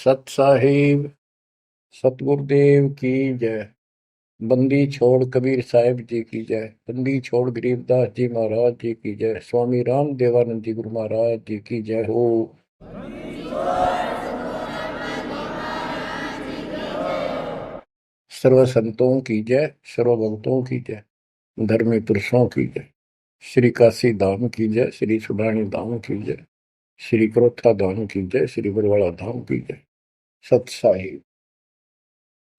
सत साहिब सतगुरुदेव की जय। बंदी छोड़ कबीर साहिब जी की जय। बंदी छोड़ गरीबदास जी महाराज जी की जय। स्वामी राम देवानंद जी गुरु महाराज जी की जय हो। सर्व संतों की जय, सर्व भक्तों की जय, धर्मी पुरुषों की जय। श्री काशी धाम की जय, श्री सुडानी धाम की जय, श्री क्रोथा धाम की जय, श्री बरवाड़ा धाम की जय। सत साहिब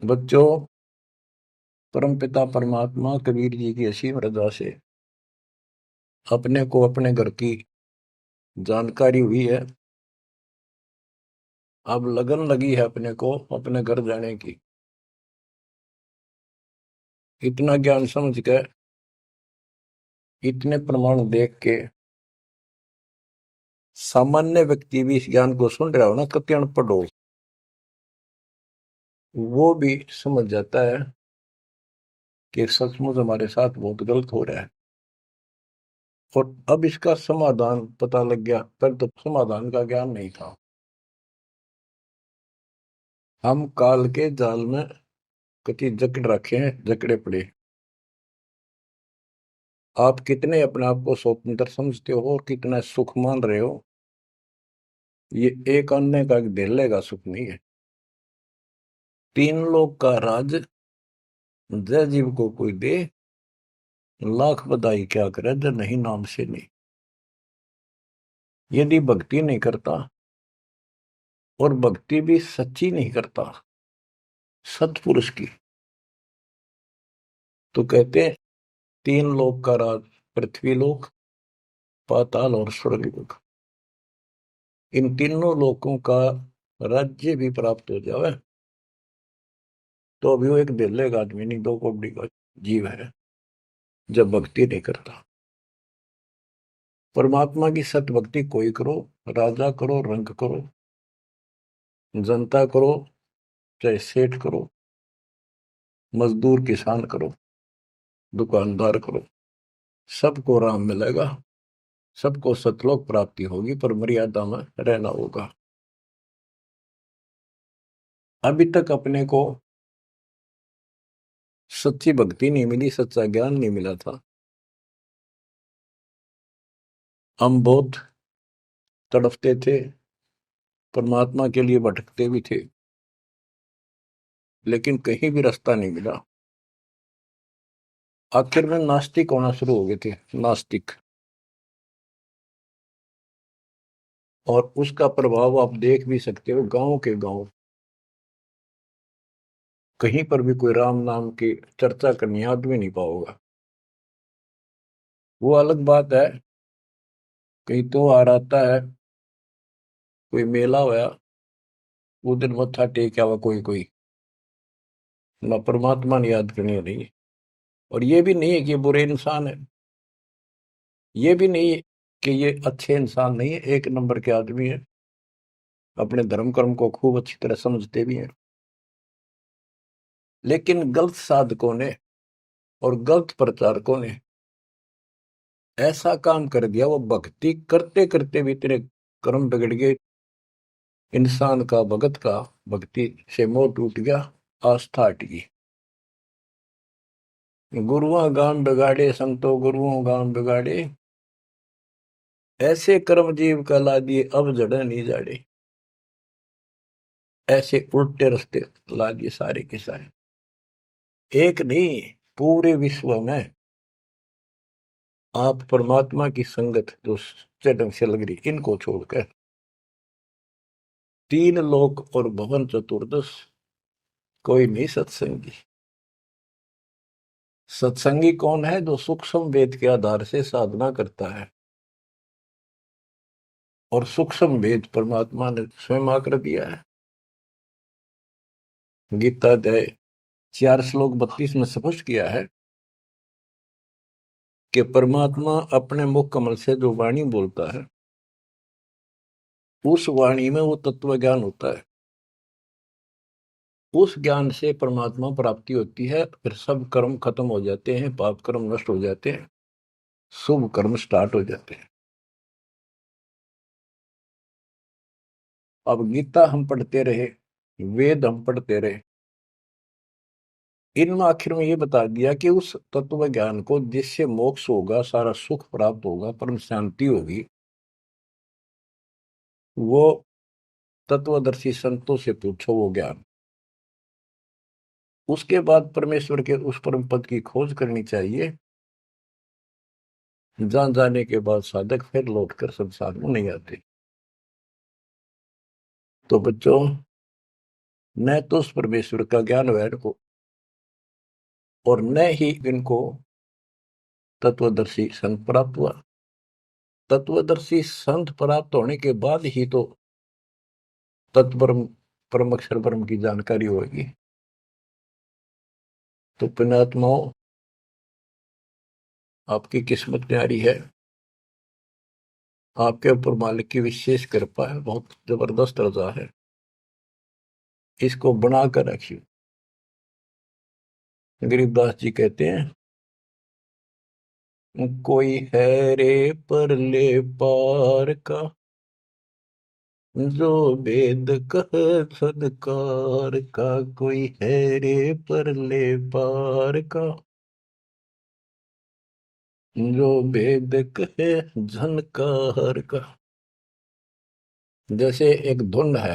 बच्चों, परमपिता परमात्मा कबीर जी की असीम रजा से अपने को अपने घर की जानकारी हुई है। अब लगन लगी है अपने को अपने घर जाने की। इतना ज्ञान समझ के, इतने प्रमाण देख के सामान्य व्यक्ति भी इस ज्ञान को सुन रहा हो ना, कति अनपढ़ हो, वो भी समझ जाता है कि सचमुच हमारे साथ बहुत गलत हो रहा है। और अब इसका समाधान पता लग गया, पर तो समाधान का ज्ञान नहीं था। हम काल के जाल में कति जकड़ रखे हैं, जकड़े पड़े। आप कितने अपने आप को स्वतंत्र समझते हो और कितना सुख मान रहे हो, ये एक अन्य का धेले का सुख नहीं है। तीन लोग का राज जय जीव को कोई दे, लाख बधाई क्या करे जय नहीं नाम से नहीं। यदि भक्ति नहीं करता, और भक्ति भी सच्ची नहीं करता सत्पुरुष की, तो कहते हैं तीन लोक का राज, पृथ्वी लोक, पाताल और स्वर्ग लोक, इन तीनों लोकों का राज्य भी प्राप्त हो जाए तो अभी वो एक दिल्ले का आदमी नहीं, दो कोड़ी का जीव है जब भक्ति नहीं करता। परमात्मा की सत भक्ति कोई करो, राजा करो, रंग करो, जनता करो, चाहे सेठ करो, मजदूर किसान करो, दुकानदार करो, सबको राम मिलेगा, सबको सतलोक प्राप्ति होगी, पर मर्यादा में रहना होगा। अभी तक अपने को सच्ची भक्ति नहीं मिली, सच्चा ज्ञान नहीं मिला था। हम बहुत तड़पते थे, परमात्मा के लिए भटकते भी थे, लेकिन कहीं भी रास्ता नहीं मिला। आखिर में नास्तिक होना शुरू हो गए थे, नास्तिक। और उसका प्रभाव आप देख भी सकते हो, गांव के गांव कहीं पर भी कोई राम नाम की चर्चा करनी आदमी नहीं पाओगा। वो अलग बात है, कहीं तो आ आता है, कोई मेला होया, वो दिन मत्था टेक आवा कोई कोई, ना परमात्मा ने याद करनी नहीं। और ये भी नहीं है कि ये बुरे इंसान है, ये भी नहीं है कि ये अच्छे इंसान नहीं है, एक नंबर के आदमी है, अपने धर्म कर्म को खूब अच्छी तरह समझते भी हैं। लेकिन गलत साधकों ने और गलत प्रचारकों ने ऐसा काम कर दिया, वो भक्ति करते करते भी इतने कर्म बिगड़ गए, इंसान का भगत का भक्ति से मोह टूट गया, आस्था हट गई। गुरुआ गान बिगाड़े संतो गुरुओं गान बिगाड़े, ऐसे कर्म जीव का ला दिए अब जड़ नहीं जाड़े। ऐसे उल्टे रास्ते ला दिए सारे के सारे। एक नहीं, पूरे विश्व में आप परमात्मा की संगत जो सच्चे ढंग से लग रही, इनको छोड़कर तीन लोक और भवन चतुर्दश कोई नहीं सत्संगी। सत्संगी कौन है? जो सूक्ष्म वेद के आधार से साधना करता है, और सूक्ष्म वेद परमात्मा ने स्वयं आकर दिया है। गीता अध्याय 4 श्लोक 32 में स्पष्ट किया है कि परमात्मा अपने मुख कमल से जो वाणी बोलता है, उस वाणी में वो तत्व ज्ञान होता है। उस ज्ञान से परमात्मा प्राप्ति होती है, फिर सब कर्म खत्म हो जाते हैं, पाप कर्म नष्ट हो जाते हैं, शुभ कर्म स्टार्ट हो जाते हैं। अब गीता हम पढ़ते रहे, वेद हम पढ़ते रहे, इनमें आखिर में ये बता दिया कि उस तत्व ज्ञान को जिससे मोक्ष होगा, सारा सुख प्राप्त होगा, परम शांति होगी, वो तत्वदर्शी संतों से पूछो वो ज्ञान। उसके बाद परमेश्वर के उस परम पद की खोज करनी चाहिए, जहां जाने के बाद साधक फिर लौटकर संसार में नहीं आते। तो बच्चों, न तो उस परमेश्वर का ज्ञान वैर को, और न ही इनको तत्वदर्शी संत प्राप्त हुआ। तत्वदर्शी संत प्राप्त होने के बाद ही तो तत्परम परम अक्षर ब्रह्म की जानकारी होगी। तो पुण्यात्माओं, आपकी किस्मत न्यारी है, आपके ऊपर मालिक की विशेष कृपा है, बहुत जबरदस्त रजा है, इसको बनाकर रखिए। गरीबदास जी कहते हैं, कोई है रे परले पार का, जो वेद कह सदकार का। कोई है रे परले पार का, जो वेद कहे झनकार का। जैसे एक धुन है,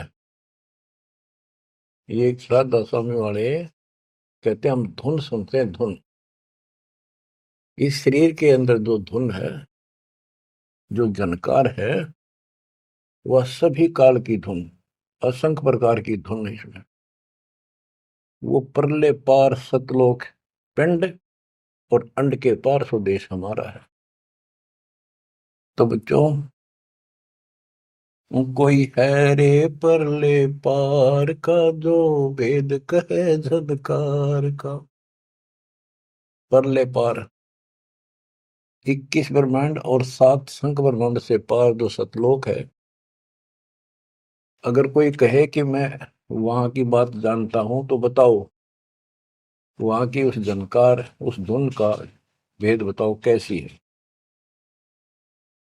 ये एक श्राद्धा स्वामी वाले कहते हैं, हम धुन सुनते हैं, धुन। इस शरीर के अंदर जो धुन है, जो झनकार है, वह सभी काल की धुन, असंख्य प्रकार की धुन है इसमें। वो परले पार सतलोक पिंड और अंड के पार स्वदेश हमारा है। तो बच्चों, कोई है रे परले पार का, जो वेद कहे झनकार का। परले पार 21 ब्रह्मांड और 7 संख ब्रह्मांड से पार जो सतलोक है, अगर कोई कहे कि मैं वहां की बात जानता हूं, तो बताओ वहां की उस जनकार, उस धुन का भेद बताओ कैसी है।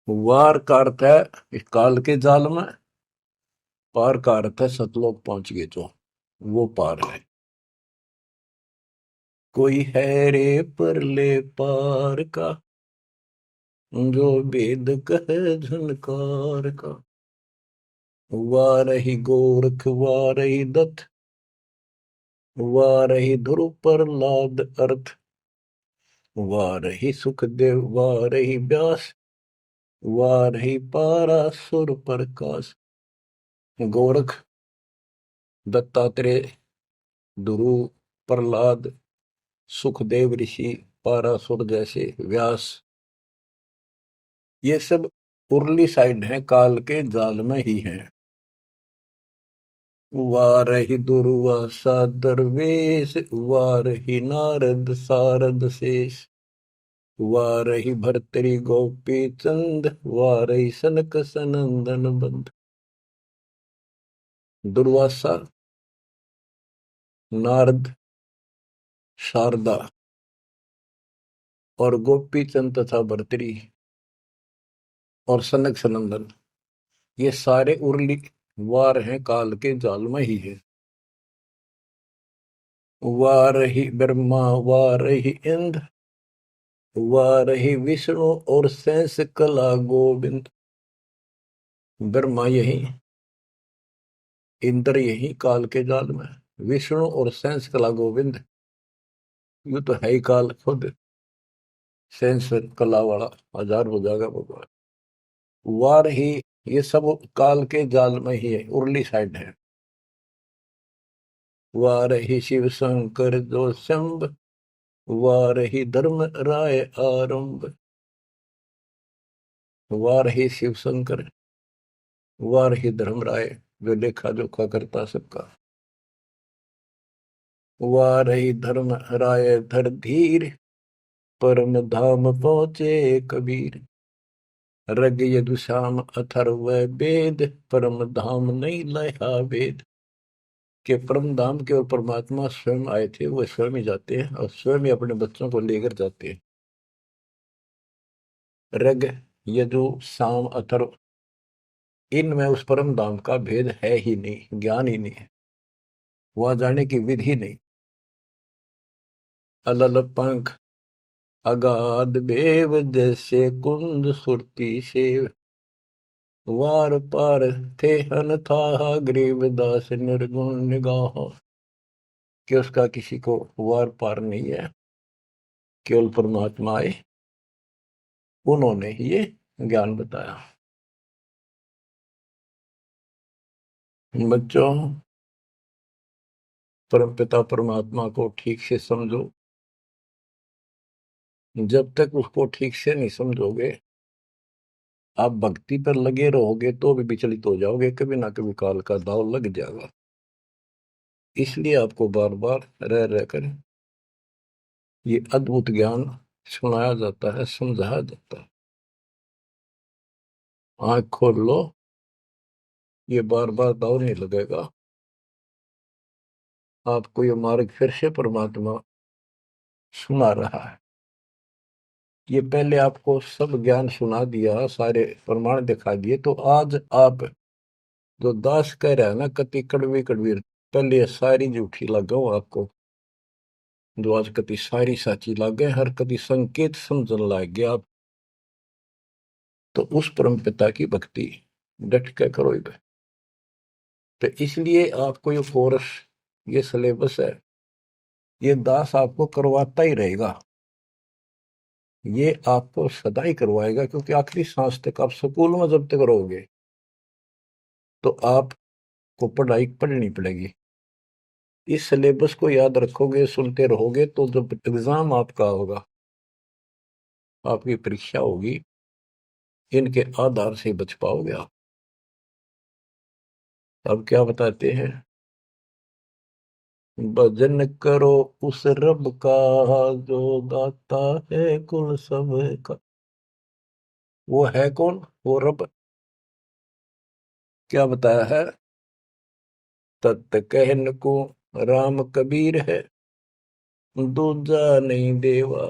वार का अर्थ है इस काल के जाल में, पार का अर्थ है सतलोक पहुंच गए जो, वो पार है। कोई है रे परले पार का, जो वेद कहे झनकार का। वारही गोरख वारही दत्त, वारही ध्रुव प्रहलाद अर्थ। वारही सुखदेव वारही व्यास, वारही पारासुर प्रकाश। गोरख, दत्तात्रेय, ध्रुव, प्रहलाद, सुखदेव ऋषि, पारासुर जैसे व्यास, ये सब उर्ली साइड है, काल के जाल में ही है। वारही दुर्वासा दरवेश, वारही नारद सारद शेष। वारही भर्तरी गोपी चंद, वारही सनक सनंदन बंद। दुर्वासा, नारद, शारदा और गोपी चंद तथा भर्तरी और सनक सनंदन, ये सारे उर्ली वार हैं, काल के जाल में ही है। वारही ब्रह्मा वारही इंद्र, वारही विष्णु और शेष कला गोविंद। ब्रह्मा यही, इंद्र यही काल के जाल में, विष्णु और शेष कला गोविंद, यू तो है ही काल खुद, शेष कला वाला हजार हो जाएगा भगवान। वार ही, ये सब काल के जाल में ही है, उर्ली साइड है। वार ही शिव शंकर जो शंभ, वार ही धर्म राय आरंभ। वार ही शिव शंकर, वार ही धर्म राय, जो लेखा जोखा करता सबका। वार ही धर्म राय धर धीर, परम धाम पहुंचे कबीर। रग यदुश्याम अथर्व वेद, परम धाम नहीं लहा वेद। के परम धाम के और परमात्मा स्वयं आए थे, वो स्वयं ही जाते हैं और स्वयं ही अपने बच्चों को लेकर जाते हैं। रग, यजु, साम, अथर्व, इनमें उस परम धाम का भेद है ही नहीं, ज्ञान ही नहीं है, वहां जाने की विधि नहीं। अलल पंख अगाध बेव जैसे कुंद सुरती से, वार पार थे हन था गरीबदास निर्गुण निगाह। कि उसका किसी को वार पार नहीं है, केवल परमात्मा आए, उन्होंने ही ये ज्ञान बताया। बच्चों, परमपिता परमात्मा को ठीक से समझो। जब तक उसको ठीक से नहीं समझोगे, आप भक्ति पर लगे रहोगे तो भी विचलित हो जाओगे, कभी ना कभी काल का दाव लग जाएगा। इसलिए आपको बार बार रह रहकर ये अद्भुत ज्ञान सुनाया जाता है, समझाया जाता है। आंख खोल लो, ये बार बार दाव नहीं लगेगा। आपको ये मार्ग फिर से परमात्मा सुना रहा है। ये पहले आपको सब ज्ञान सुना दिया, सारे प्रमाण दिखा दिए, तो आज आप जो दास कह रहे हैं ना, कति कड़वी कड़वी, पहले ये सारी झूठी लगाओ आपको, जो आज कति सारी साची लागे, हर कति संकेत समझन लग गया आप। तो उस परम पिता की भक्ति डट के करो। तो इसलिए आपको ये कोर्स, ये सिलेबस है, ये दास आपको करवाता ही रहेगा, ये आपको सदा ही करवाएगा, क्योंकि आखिरी सांस तक आप स्कूल में जब तक रहोगे तो आपको पढ़ाई पढ़नी पड़ेगी। इस सिलेबस को याद रखोगे, सुनते रहोगे, तो जब एग्जाम आपका होगा, आपकी परीक्षा होगी, इनके आधार से बच पाओगे आप। अब क्या बताते हैं, भजन करो उस रब का जो दाता है कुल सब का। वो है कौन? वो रब। क्या बताया है? तत् कहन को राम कबीर है, दूजा नहीं देवा,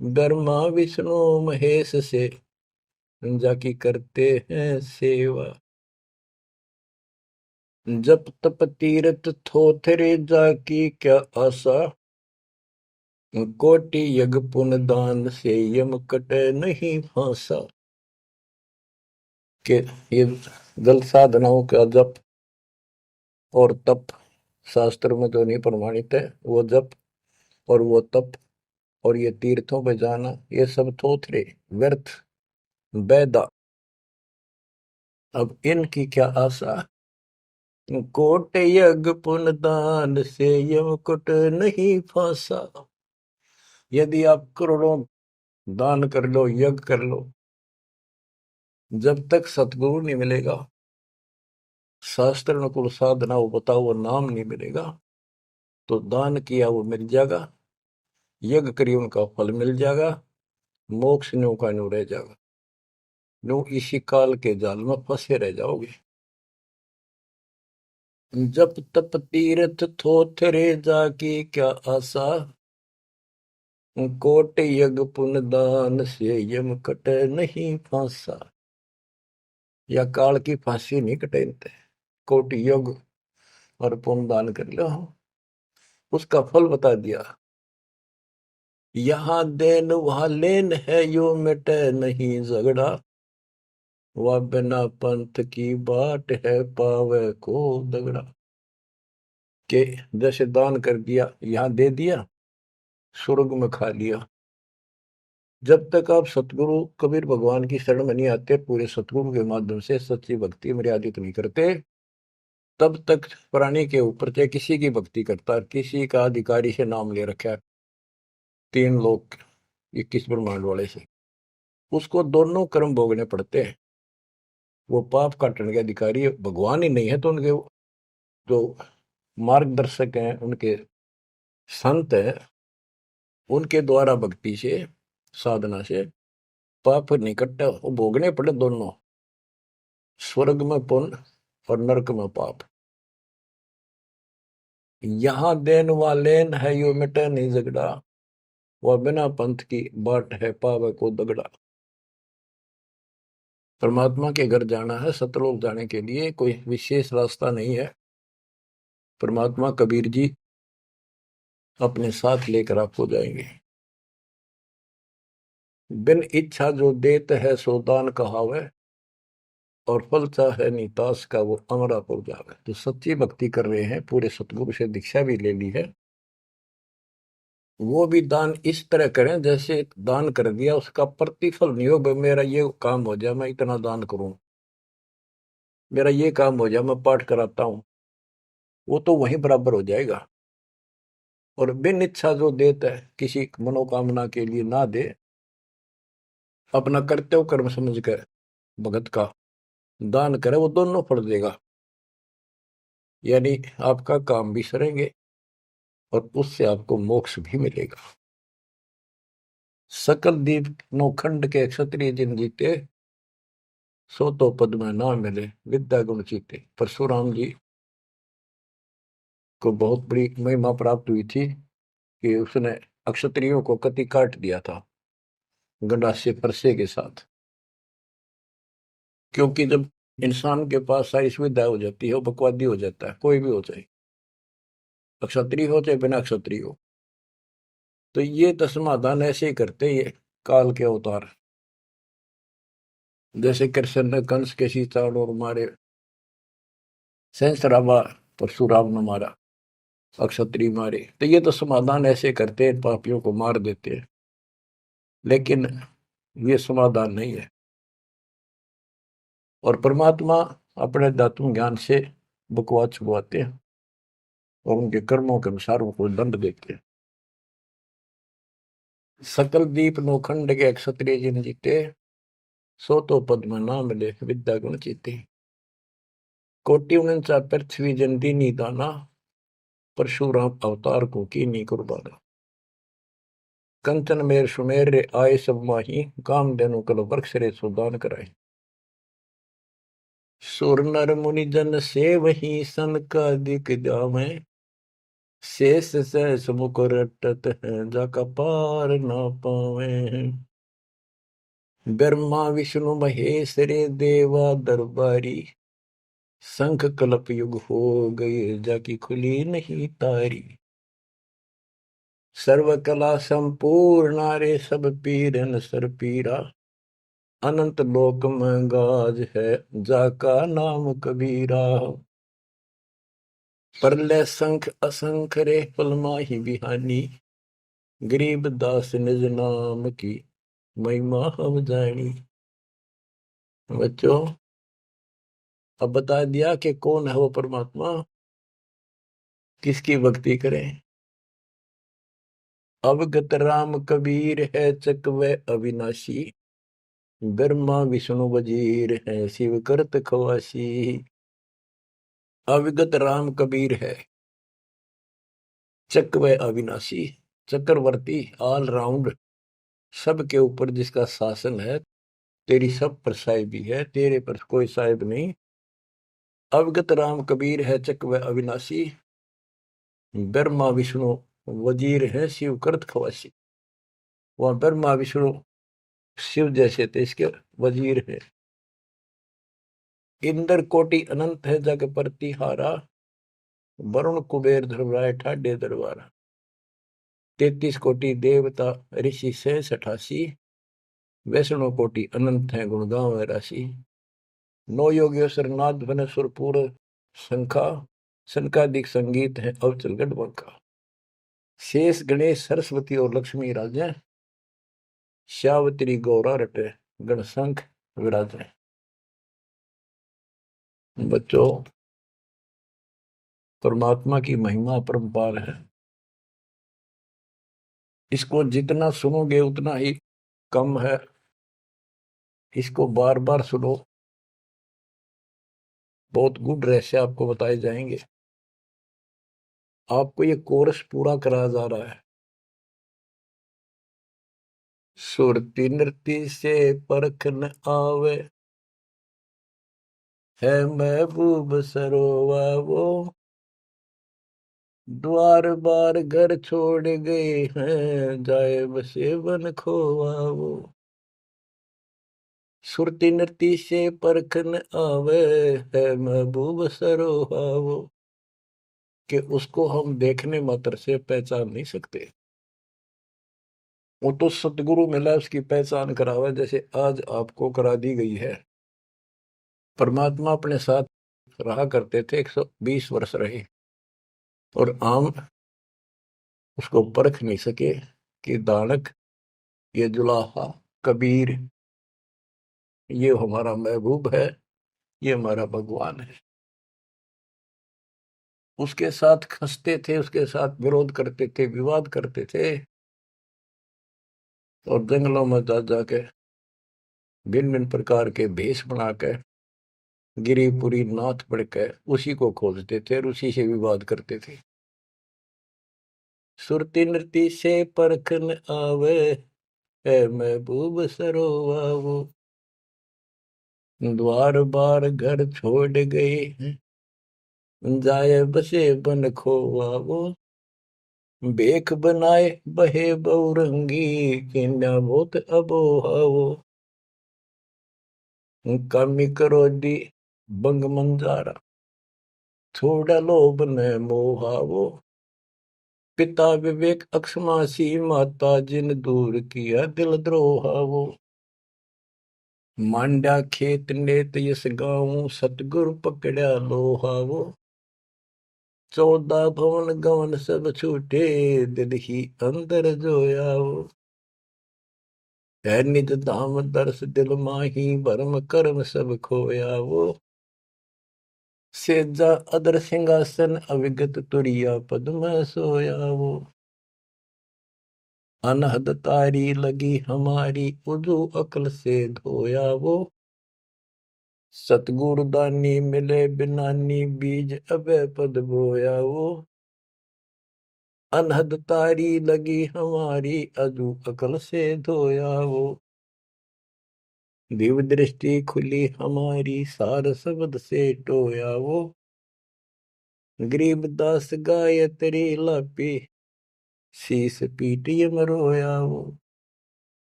ब्रह्मा विष्णु महेश से जाकी करते हैं सेवा। जप तप तीरथ थोथरे जाकी क्या आशा, कोटि यज्ञ पुण्य दान से यम कटे नहीं फांसा। के ये जल साधनाओं का जप और तप शास्त्र में जो नहीं प्रमाणित है, वो जप और वो तप और ये तीर्थों पे जाना, ये सब थोथरे व्यर्थ बैदा। अब इनकी क्या आशा? कोट यज्ञ पुण्य दान से यम कुट नहीं फांसा। यदि आप करोड़ों दान कर लो, यज्ञ कर लो, जब तक सतगुरु नहीं मिलेगा, शास्त्र अनुकूल साधना वो बताओ वो नाम नहीं मिलेगा, तो दान किया वो मिल जाएगा, यज्ञ करिए उनका फल मिल जाएगा, मोक्ष न्यू का न्यू रह जाएगा। न्यू इसी काल के जाल में फंसे रह जाओगे। जप तप तीर्थ थोथरे जाकी क्या आशा, कोट यज्ञ पुण्य दान से यम कटे नहीं फांसा। या काल की फांसी नहीं कटेनते, कोटि यज्ञ और पुण्य दान कर लो, उसका फल बता दिया। यहाँ देन वहां लेन है, यो मिटे नहीं झगड़ा, वह बिना पंथ की बाट है पावे को दगड़ा। के जैसे दान कर दिया, यहाँ दे दिया, स्वर्ग में खा लिया। जब तक आप सतगुरु कबीर भगवान की शरण में नहीं आते, पूरे सतगुरु के माध्यम से सच्ची भक्ति मर्यादित नहीं करते, तब तक प्राणी के ऊपर चाहे किसी की भक्ति करता, किसी का अधिकारी से नाम ले रखा है, 3 लोग 21 ब्रह्मांड वाले से, उसको दोनों कर्म भोगने पड़ते हैं। वो पाप काटने के अधिकारी भगवान ही नहीं है, तो उनके जो मार्गदर्शक हैं, उनके संत हैं, उनके द्वारा भक्ति से, साधना से पाप नहीं कटता, वो भोगने पड़े दोनों, स्वर्ग में पुण्य और नरक में पाप। यहाँ देन वालेन है, यो मिटे नहीं झगड़ा, वह बिना पंथ की बाट है पावे को दगड़ा। परमात्मा के घर जाना है, सतलोक जाने के लिए कोई विशेष रास्ता नहीं है। परमात्मा कबीर जी अपने साथ लेकर आपको जाएंगे। बिन इच्छा जो देत है सो दान कहावे, और फल चाहे नितास का वो अमरा पुर जावे। जो सच्ची भक्ति कर रहे हैं, पूरे सतगुरु से दीक्षा भी ले ली है, वो भी दान इस तरह करें जैसे दान कर दिया उसका प्रतिफल नहीं हो। मेरा ये काम हो जाए, मैं इतना दान करूं, मेरा ये काम हो जाए, मैं पाठ कराता हूं, वो तो वहीं बराबर हो जाएगा। और बिन इच्छा जो देता है, किसी मनोकामना के लिए ना दे, अपना कर्तव्य कर्म समझ कर भगत का दान करे, वो दोनों फल देगा। यानी आपका काम भी सरेंगे और उससे आपको मोक्ष भी मिलेगा। सकल दीप नौखंड के क्षत्रिय जिन जीते, सो तो पद में ना मिले विद्या गुण जीते। परशुराम जी को बहुत बड़ी महिमा प्राप्त हुई थी कि उसने अक्षत्रियों को कति काट दिया था गंडासे परसे के साथ। क्योंकि जब इंसान के पास सारी सुविधा हो जाती है, वो बकवादी हो जाता है, कोई भी हो जाए, अक्षत्रिय हो चाहे बिना क्षत्रिय हो। तो ये तो समाधान ऐसे ही करते, ये काल के अवतार। जैसे कृष्ण ने कंस के सीताड़ और मारे, सहस्राबा परशुराम ने मारा, अक्षत्रिय मारे, तो ये तो समाधान ऐसे करते हैं, पापियों को मार देते हैं। लेकिन ये समाधान नहीं है। और परमात्मा अपने दातुन ज्ञान से बकवाद छुपवाते हैं और उनके कर्मों के अनुसार उनको दंड देते हैं। सकल दीप नौखंड के क्षत्रिय जिन जीते, सो तो पद में ना मिले विद्या गुण जीते। कोटि उनचा पृथ्वी जन दीनी दाना, परशुराम अवतार को की नी कुर्बाना। कंचन मेर सुमेर रे आए सब माही, काम देनु कल वृक्ष रे सुदान कराए। सुर नर मुनि जन से वही सन का दिख जावे, शेष सहस मुकुर रटत है जाका पार ना पावे। ब्रह्मा विष्णु महेश रे देवा दरबारी, शंख कलप युग हो गए जाकी खुली नहीं तारी। सर्व कला संपूर्ण रे सब पीरन सर पीरा, अनंत लोक में गाज है जाका नाम कबीरा। परले संख असंख रे पलमाही बिहानी, गरीब दास निज नाम की महिमा हम जानी। बच्चों, अब बता दिया कि कौन है वो परमात्मा, किसकी भक्ति करें। अवगत राम कबीर है चकवे अविनाशी, ब्रह्मा विष्णु वजीर है शिव करत खवासी। अविगत राम कबीर है, चकवे अविनाशी, चक्रवर्ती, ऑल राउंड, सबके ऊपर जिसका शासन है, तेरी सब पर साहिबी है, तेरे पर कोई साहिब नहीं। अवगत राम कबीर है चकवे अविनाशी, ब्रह्मा विष्णु वजीर है शिव करत खवासी। वहां ब्रह्मा विष्णु शिव जैसे थे, इसके वजीर है। इंद्र कोटि अनंत है जग प्रतिहारा, वरुण कुबेर धर्मराय ठाडे दरबारा। 33 कोटि देवता ऋषि से 88, वैष्णो कोटि अनंत है गुण गाँव राशि। नौ योगेश्वर नाद बन सुरपुर शंखा, शंकादिक संगीत है अवचल गढ़। शेष गणेश सरस्वती और लक्ष्मी राजे, श्यावत्री गौरा रटे गण शंख विराजे। बच्चों, परमात्मा की महिमा अपरंपार है। इसको जितना सुनोगे उतना ही कम है। इसको बार बार सुनो, बहुत गुड रहस्य आपको बताए जाएंगे। आपको ये कोर्स पूरा कराया जा रहा है। सुरती नृत्य से परख न आवे, है महबूब सरोवा वो, द्वार बार घर छोड़ गए हैं, जाए बसे बन खोवा वो। सुरती नृती से परखन आवे, है महबूब सरोहावो, कि उसको हम देखने मात्र से पहचान नहीं सकते। वो तो सतगुरु मिला उसकी पहचान करावा, जैसे आज आपको करा दी गई है। परमात्मा अपने साथ रहा करते थे, 120 वर्ष रहे, और आम उसको परख नहीं सके कि दानक, ये जुलाहा, कबीर, ये हमारा महबूब है, ये हमारा भगवान है। उसके साथ खसते थे, उसके साथ विरोध करते थे, विवाद करते थे, और जंगलों में जा जाके भिन्न भिन्न प्रकार के भेष बनाकर गिरिपुरी नाथ पढ़कर उसी को खोजते थे और उसी से विवाद करते थे। सुरती नृती से परखन आवे, है महबूब सरोवावो, द्वार बार घर छोड़ गए, जाए बसे बन खोवावो, बेख बनाए बहे बहुरंगी, किन्या बहुत अबोहावो, कामी करो दी बंग मंजारा, छोड़ा लोभ न मोहावो, पिता विवेक अक्षमासी, माता जिन दूर किया दिल द्रोहावो, मांडा खेत नेत यस गाऊं, सतगुरु पकड़ा लोहावो, 14 भवन गवन सब छूटे, दिल ही अंदर जोयावो, है निज धाम दर्श दिल माही, भरम कर्म सब खोयावो, सेजा अदर सिंहासन अविगत तुरिया पद में सोयावो, अनहद तारी लगी हमारी, उजू अकल से धोयावो, सतगुरु दानी मिले बिनानी, बीज अभय पद बोयावो, अनहद तारी लगी हमारी, अजू अकल से धोयावो, दिव्य दृष्टि खुली हमारी, सार शब्द से टोयावो, गरीबदास गाय तेरी लापी, शीस पीटिय मरोयावो,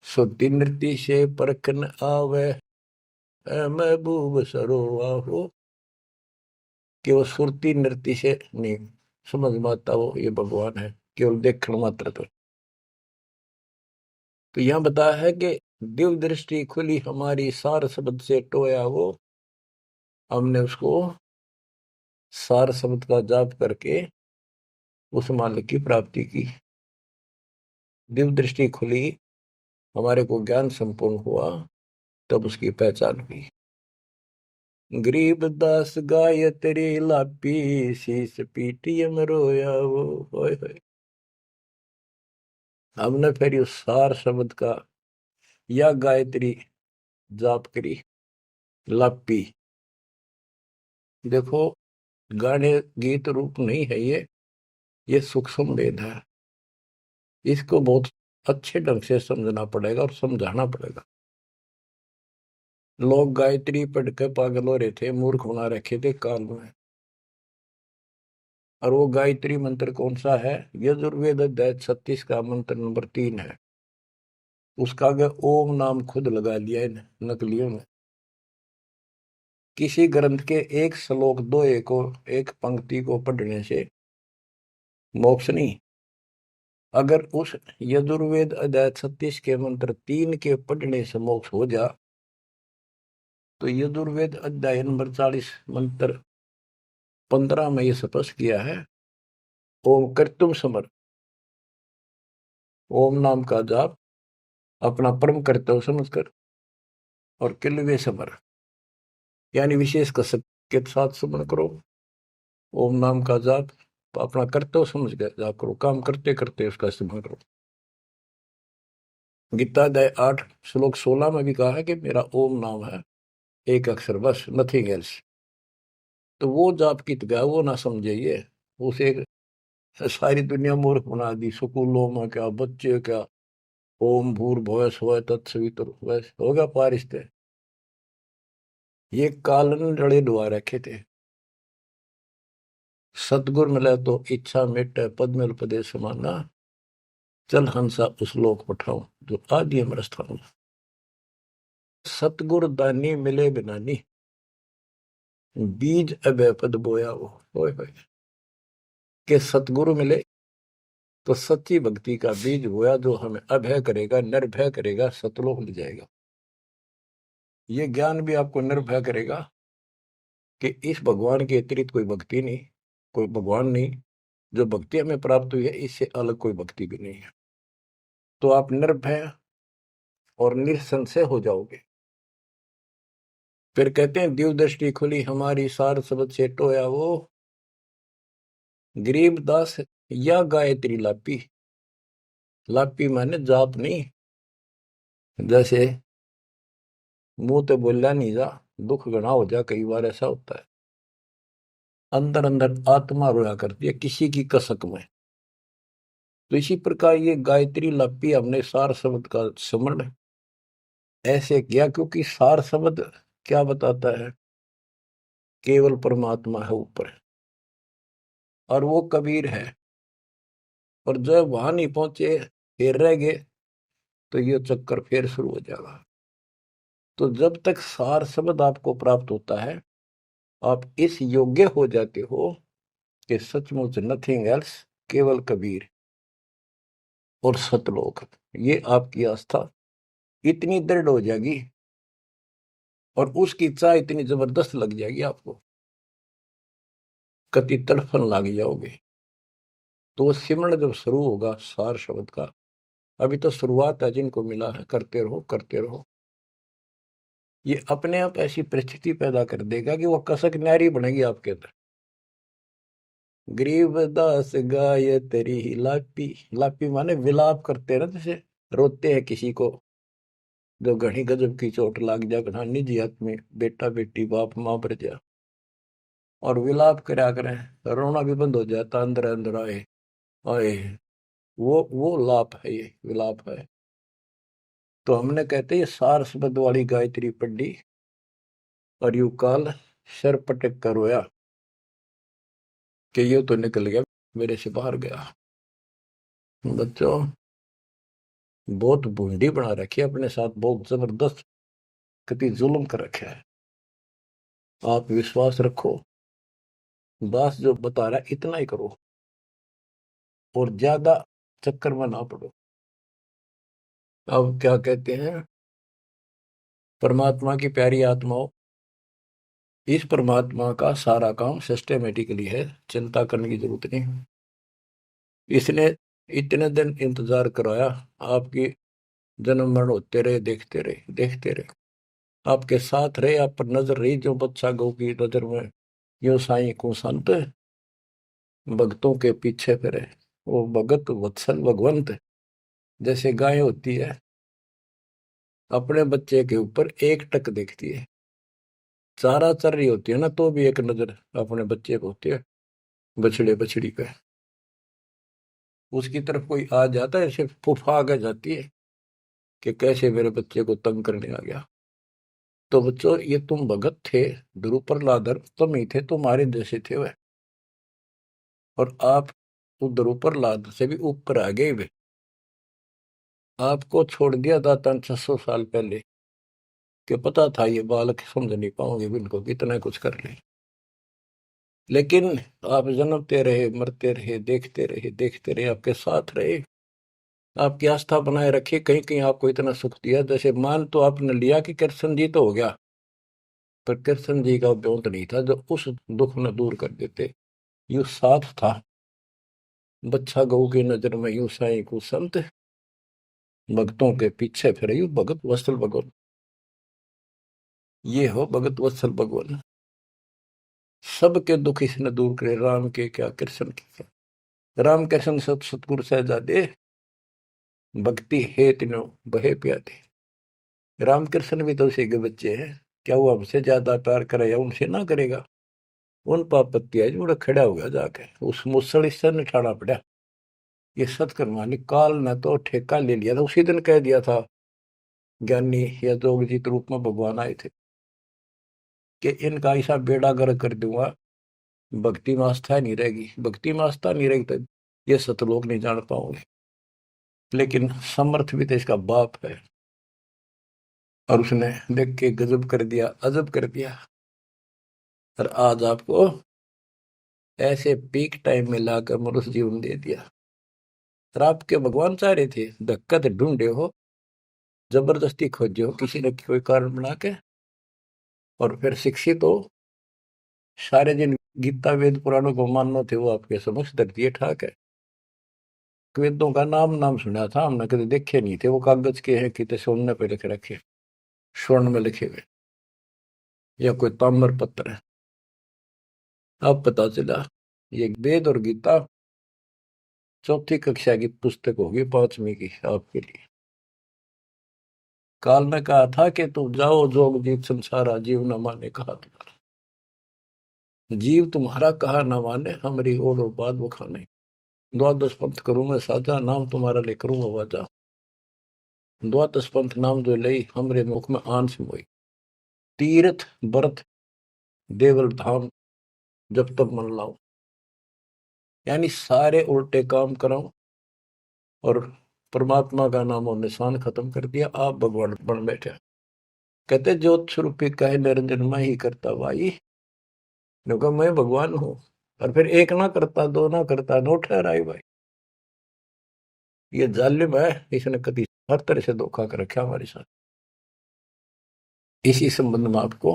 सुती नृति से परखन आवे, महबूब सरोवाहो, कि वो सुरती नृति से नहीं समझ में आता वो ये भगवान है, केवल देखण मात्र। तो यहां बताया है कि दिव्य दृष्टि खुली हमारी, सार शब्द से टोया वो, हमने उसको सार शब्द का जाप करके उस मालिक की प्राप्ति की। दिव्य दृष्टि खुली, हमारे को ज्ञान संपूर्ण हुआ, तब उसकी पहचान हुई। गरीबदास गाय तेरी लापी, शीस पीटियम रोया वो, होय होय। हमने फिर उस सार शब्द का या गायत्री जाप करी, लापी। देखो, गाने गीत रूप नहीं है ये सूक्ष्म वेद है। इसको बहुत अच्छे ढंग से समझना पड़ेगा और समझाना पड़ेगा। लोग गायत्री पढ़ के पागल हो रहे थे, मूर्ख बना रखे थे काल में। और वो गायत्री मंत्र कौन सा है? यजुर्वेद अध्याय 36 का मंत्र नंबर 3 है। उसका आगे ओम नाम खुद लगा लिया इन नकलियों ने। किसी ग्रंथ के एक श्लोक दोहे को, एक पंक्ति को पढ़ने से मोक्ष नहीं। अगर उस यजुर्वेद अध्याय 36 के मंत्र 3 के पढ़ने से मोक्ष हो जा, तो यजुर्वेद अध्याय नंबर 40 मंत्र 15 में ये स्पष्ट किया है, ओम कर्तुम समर, ओम नाम का जाप अपना परम कर्तव्य समझकर, और किलवे समर यानी विशेष कसक के साथ स्मरण करो। ओम नाम का जाप अपना कर्तव्य समझ कर जाप करो, काम करते करते उसका स्मरण करो। गीता अध्याय 8 श्लोक 16 में भी कहा है कि मेरा ओम नाम है, एक अक्षर बस, नथिंग एल्स। तो वो जाप की गया वो ना समझिए, उसे सारी दुनिया मूर्ख बना दी। स्कूलों में क्या, बच्चे क्या, ओम भूर्भुवः स्वः तत्सवितुर्वरेण्यं होगा पारिस्ते, ये कालन रड़े डुआ रखे थे। सतगुर मिले तो इच्छा मिटे, पद्मल पदे समाना, चल हंसा उस लोक पठाऊं, जो आदि अमर स्थान। सतगुर दानी मिले बिनानी, बीज अभय पद बोया वो। होय होय। के सतगुरु मिले तो सच्ची भक्ति का बीज बोया, जो हमें अभय करेगा, निर्भय करेगा, सतलोक ले जाएगा। ये ज्ञान भी आपको निर्भय करेगा कि इस भगवान के अतिरिक्त कोई भक्ति नहीं, कोई भगवान नहीं। जो भक्ति हमें प्राप्त हुई है, इससे अलग कोई भक्ति भी नहीं है। तो आप निर्भय और निसंशय हो जाओगे। फिर कहते हैं, दिव्य दृष्टि खुली हमारी, सार शब्द से टोया वो, गरीब दास या गायत्री लापी। लापी माने जाप नहीं, जैसे मुंह तो बोला नहीं जा, दुख घना हो जा, कई बार ऐसा होता है। अंदर अंदर आत्मा रोया करती है किसी की कसक में। तो इसी प्रकार ये गायत्री लापी हमने सार शब्द का स्मरण ऐसे किया, क्योंकि सार शब्द क्या बताता है? केवल परमात्मा है ऊपर, और वो कबीर है। और जब वहां नहीं पहुंचे, फिर रह गए, तो ये चक्कर फिर शुरू हो जाएगा। तो जब तक सार शब्द आपको प्राप्त होता है, आप इस योग्य हो जाते हो कि सचमुच नथिंग एल्स, केवल कबीर और सतलोक। ये आपकी आस्था इतनी दृढ़ हो जाएगी और उसकी चाह इतनी जबरदस्त लग जाएगी आपको, कति तड़फन लग जाओगे। तो वो सिमरण जब शुरू होगा सार शब्द का, अभी तो शुरुआत है, जिनको मिला है करते रहो करते रहो। ये अपने आप ऐसी परिस्थिति पैदा कर देगा कि वो कसक न्यारी बनेगी आपके अंदर। गरीबदास गाय तेरी लापी, लापी माने विलाप करते हैं ना, जैसे रोते हैं किसी को जो घनी गजब की चोट लाग जा, घना निजी आदमी, बेटा बेटी बाप मां पर जा, और विलाप करा करें, रोना भी बंद हो जाता, अंदर अंदर आए आए। वो लाप है, ये विलाप है। तो हमने कहते ये सार शब्द वाली गायत्री पढ़ी, और यू काल सर पटक कर रोया कि ये तो निकल गया, मेरे से बाहर गया। बच्चों, बहुत बूंदी बना रखी है अपने साथ, बहुत जबरदस्त कति जुल्म कर रखा है। आप विश्वास रखो, दास जो बता रहा है इतना ही करो, और ज्यादा चक्कर में ना पड़ो। अब क्या कहते हैं, परमात्मा की प्यारी आत्माओं, इस परमात्मा का सारा काम सिस्टमेटिकली है, चिंता करने की जरूरत नहीं। इसने इतने दिन इंतजार कराया, आपकी जन्म मरण होते रहे, देखते रहे देखते रहे, आपके साथ रहे, आप पर नजर रही, जो बच्चा गौ की नजर में यो साई को संत भक्तों के पीछे फिरे। वो भगत वत्सल भगवंत, जैसे गाय होती है अपने बच्चे के ऊपर एक टक देखती है, चारा चर रही होती है ना, तो भी एक नजर अपने बच्चे को होती है, बछड़े बछड़ी पे। उसकी तरफ कोई आ जाता है, सिर्फ फुफा आ जाती है कि कैसे मेरे बच्चे को तंग करने आ गया। तो बच्चों, ये तुम भगत थे, ध्रुव प्रहलादर तुम ही थे, तुम्हारे जैसे थे वह, और आप तो ध्रुव प्रहलाद से भी ऊपर आ गए वे। आपको छोड़ दिया था 600 साल पहले, कि पता था ये बालक समझ नहीं पाओगे, इनको कितना कुछ कर ले। लेकिन आप जन्मते रहे, मरते रहे, देखते रहे, आपके साथ रहे, आपकी आस्था बनाए रखी, कहीं कहीं आपको इतना सुख दिया। जैसे मान तो आपने लिया कि कृष्ण जी तो हो गया, पर कृष्ण जी का ब्योंत नहीं था जो उस दुख न दूर कर देते। यू साथ था, बच्चा गऊ की नजर में यू साई को संत भक्तों के पीछे फिरे, यू भगत वत्सल भगवान। ये हो भगत वत्सल भगवान, सबके दुख इसने दूर करे, राम के क्या कृष्ण के क्या। राम कृष्ण सत सतगुरु सहजादे, भक्ति है तीनों बहे प्यादे। रामकृष्ण भी तो उसी के बच्चे हैं, क्या वो हमसे ज्यादा प्यार करेगा? उनसे ना करेगा? उन पापत्ती है जो खड़ा हो गया जाके, उस मुसल इससे निठाना पड़ा। ये सतकर्मा ने काल ने तो ठेका ले लिया था, उसी दिन कह दिया था ज्ञानी या जोगजीत रूप में भगवान आए थे कि इनका ऐसा बेड़ा गर्क कर दूंगा, भक्ति में आस्था नहीं रहेगी, भक्ति में आस्था नहीं रहेगी तो ये सतलोक नहीं जान पाओगे। लेकिन समर्थ भी तो इसका बाप है, और उसने देख के गजब कर दिया, अजब कर दिया। और आज आपको ऐसे पीक टाइम में लाकर मनुष्य जीवन दे दिया। और आपके भगवान चाह रहे थे, धक्का तो ढूंढे हो, जबरदस्ती खोजे हो किसी न कोई कारण बना के, और फिर शिक्षित हो, सारे जिन गीता वेद पुराणों को मानना थे वो आपके समक्ष धर दिए ठाक है। वेदों का नाम नाम सुना था हमने, कभी देखे नहीं थे। वो कागज के हैं, कितने सोने पे लिखे रखे, स्वर्ण में लिखे हुए, या कोई ताम्र पत्र है। अब पता चला ये वेद और गीता चौथी कक्षा की पुस्तक होगी, 5वीं की आपके लिए। काल ने कहा था कि तुम जाओ जोग जीत संसारा, जीव न माने कहा तुम्हारा। जीव तुम्हारा कहा न माने, हमारी ओर और बात बखाने। द्वादश पंथ करूं मैं साजा, नाम तुम्हारा ले करूं आवाजा। द्वादश पंथ नाम जो लई, हमरे मुख में आन से मोई। तीर्थ व्रत देवल धाम, जब तक मन लाओ। यानी सारे उल्टे काम कराओ और परमात्मा का नाम और निशान खत्म कर दिया, आप भगवान बन बैठे। कहते ज्योत स्वरूपी कहे निरंजन मैं ही करता भाई, क्योंकि मैं भगवान हूं। और फिर एक ना करता, दो ना करता, नो ठहराई भाई। ये जालिम है, इसने कभी हर तरह से धोखा कर रखा हमारे साथ। इसी संबंध में आपको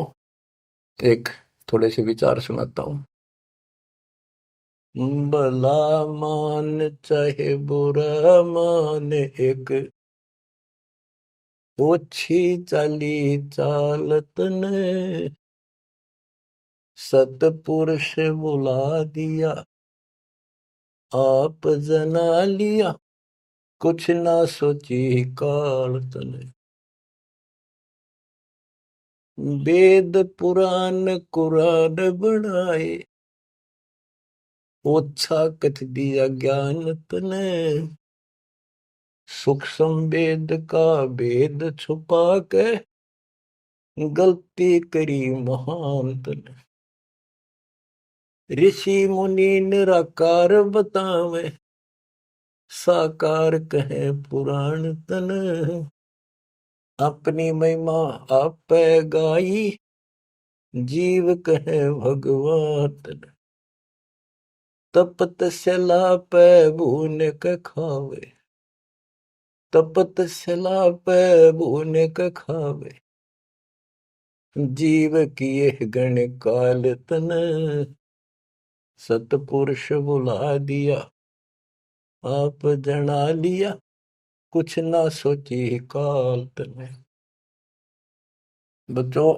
एक थोड़े से विचार सुनाता हूं। भला मान चाहे बुरा मान, एक ओछी चाली चालत ने, सतपुरुष बुला दिया आप जना लिया, कुछ ना सोची काल तने। वेद पुराण कुरान बनाए, ओछा कथ दिया ज्ञान तने। सूक्ष्म वेद का भेद छुपा के, गलती करी महान तने। ऋषि मुनि निराकार बतावे, साकार कहे पुराण तन। अपनी महिमा आप गाई, जीव कहे भगवान तन। तपत सला पे भून के खावे, तपत सला पे भून के खावे। जीव किए गण काल तन, सतपुरुष बुला दिया आप जना लिया, कुछ ना सोची काल तने। बच्चों,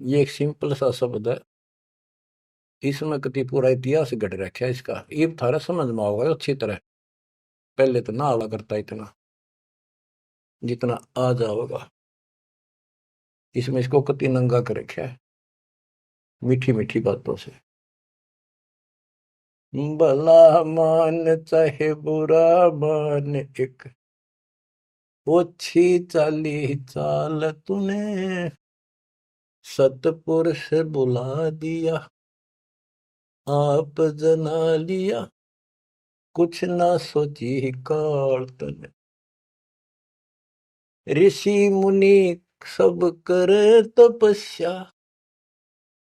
ये एक सिंपल सा शब्द है, इसमें कति पूरा इतिहास घट रखा है इसका। ये थारा समझ में आओगे अच्छी तरह। पहले तो ना आवा करता इतना जितना आ जाओगा। इसमें इसको कति नंगा कर रखा है मीठी मीठी बातों से। भला मान चाहे बुरा मान, एक ओछी चाली चाल तूने। सतपुरुष बुला दिया आप जना लिया, कुछ ना सोची काल तने। ऋषि मुनि सब करे तपस्या,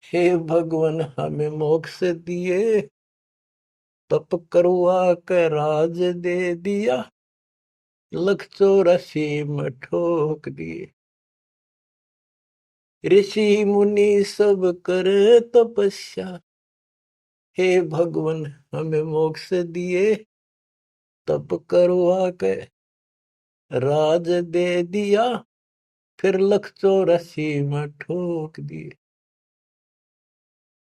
हे भगवान हमें मोक्ष दिए। तप करवा के राज दे दिया, 184 में ठोक दिए। ऋषि मुनि सब करे तपस्या, हे भगवान हमें मोक्ष दिए। तप करवा के राज दे दिया, फिर 184 में ठोक दिए।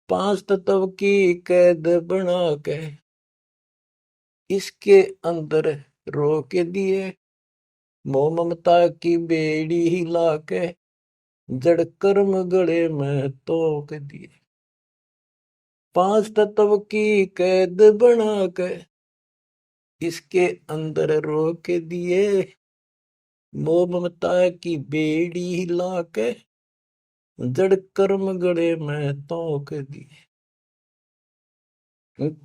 5 तत्व की कैद बना के इसके अंदर रोक दिए। मोह ममता की बेड़ी हिला के जड़ कर्म गले में तोक दिए। 5 तत्व की कैद बना के इसके अंदर रोक दिए। मोह ममता की बेड़ी हिला के जड़ कर्म गले में तोक दिए।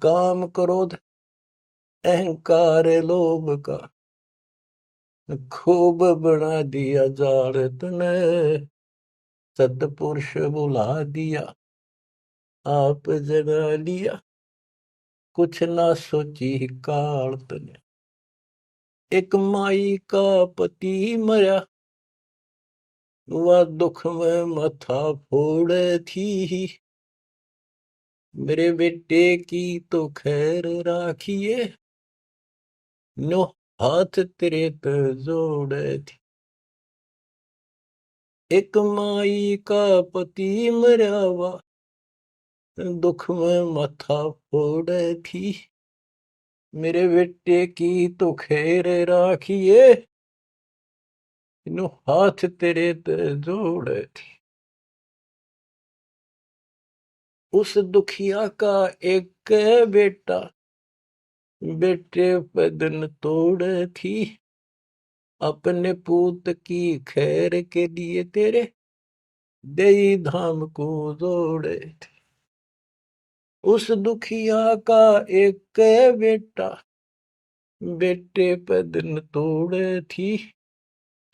काम क्रोध अहंकार लोभ का खूब बना दिया जाड़ तने, सतपुरुष बुला दिया, आप जगा लिया, कुछ ना सोची काल तने। एक माई का पति मरा, वह दुख में माथा फोड़े थी, मेरे बेटे की तो खैर राखिए, नो हाथ तेरे पे जोड़े थी। एक माई का पति मरा, वह दुख में माथा फोड़े थी, मेरे बेटे की तो खैर राखिए, नो हाथ तेरे पे जोड़े थी। उस दुखिया का एक बेटा, बेटे पे दिन तोड़े थी, अपने पूत की खैर के लिए तेरे देई धाम को जोड़े थे। उस दुखिया का एक बेटा, बेटे पे दिन तोड़े थी,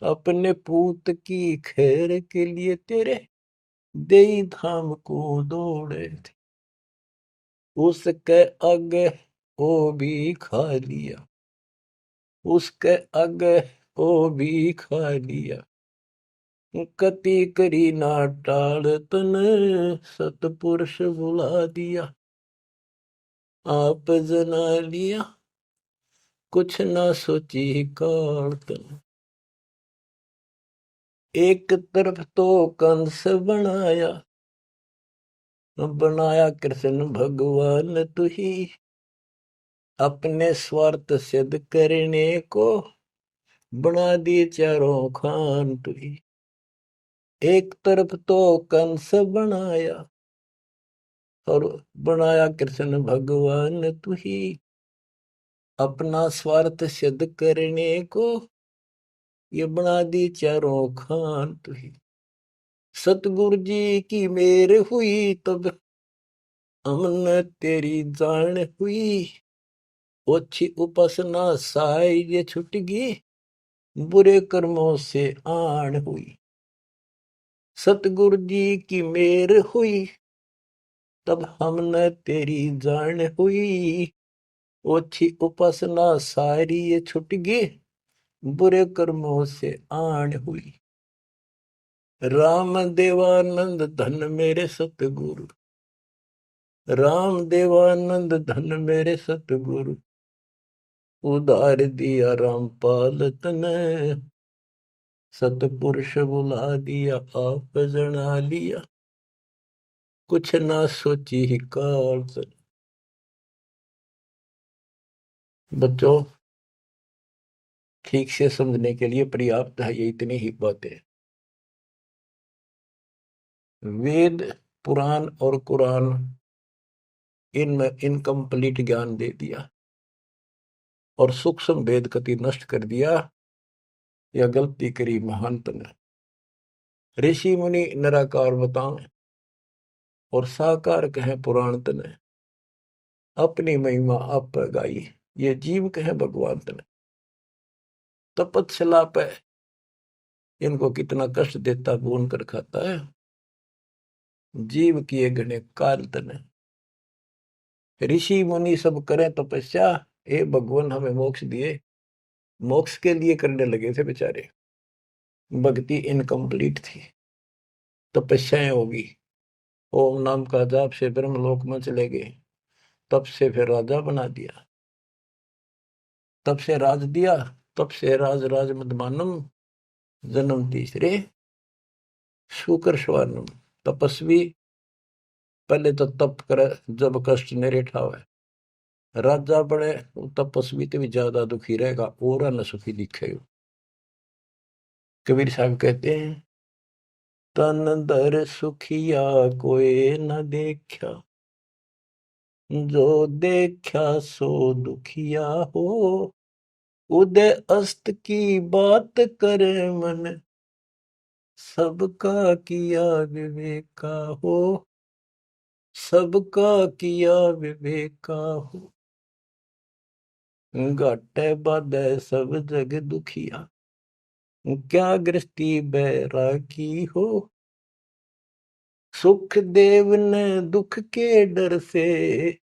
अपने पूत की खैर के लिए तेरे देई धाम को दौड़े थे। उसके आगे वो भी खा लिया, उसके आगे वो भी खा लिया, कति करी ना टाल तन, सतपुरुष बुला दिया, आप जना लिया, कुछ ना सोची काल तन। एक तरफ तो कंस बनाया, बनाया कृष्ण भगवान तू ही, अपने स्वार्थ सिद्ध करने को बना दिए चारों खान तू ही। एक तरफ तो कंस बनाया, और बनाया कृष्ण भगवान तू ही, अपना स्वार्थ सिद्ध करने को ये बना दी चारों खान तू ही। सतगुरु जी की मेर हुई तब हमने तेरी जान हुई, ओछी उपासना साई छुट गई, बुरे कर्मों से आन हुई। सतगुरु जी की मेर हुई तब हमने तेरी जान हुई, ओछी उपासना सारी ये छुट गई, बुरे कर्मों से आन हुई। राम देवानंद धन मेरे सतगुरु, राम देवानंद धन मेरे सतगुरु, उधार दिया रामपाल तने, सतपुरुष बुला दिया, आप जना लिया, कुछ ना सोची ही काल तने। बच्चों, ठीक से समझने के लिए पर्याप्त है ये इतनी ही बातें। वेद, पुराण और कुरान, इनमें इनकम्प्लीट ज्ञान दे दिया और सूक्ष्म भेद कति नष्ट कर दिया, या गलती करी महंत ने। ऋषि मुनि निराकार बताएं और साकार कहें पुराण तने, अपनी महिमा आप गाई, ये जीव कहें भगवान तने। तपस्या पे इनको कितना कष्ट देता, भून कर खाता है, जीव किए गणे काल तने। ऋषि मुनि सब करें तपस्या, हे भगवान हमें मोक्ष दिए, मोक्ष के लिए करने लगे थे बेचारे, भक्ति इनकम्प्लीट थी, तपस्याएं होगी, ओम नाम का जाप से ब्रह्मलोक में चले गए, तब से फिर राजा बना दिया, तब से राज दिया, तब से राज राज मदमानम, जन्म तीसरे शुकर स्वानम। तपस्वी पहले तो तप करे जब कष्ट निरे ठावे, राजा बड़े तपस्वी तो भी ज्यादा दुखी रहेगा और न सुखी दिखेगा। कबीर साहब कहते हैं, तन दर सुखिया कोई न देखा, जो देखा सो दुखिया हो, उदय अस्त की बात करे मन, सबका किया विवेका हो, सबका किया विवेका हो। घाटे बाधे सब जग दुखिया, क्या गृहस्थी बैरागी हो, सुख देव ने दुख के डर से,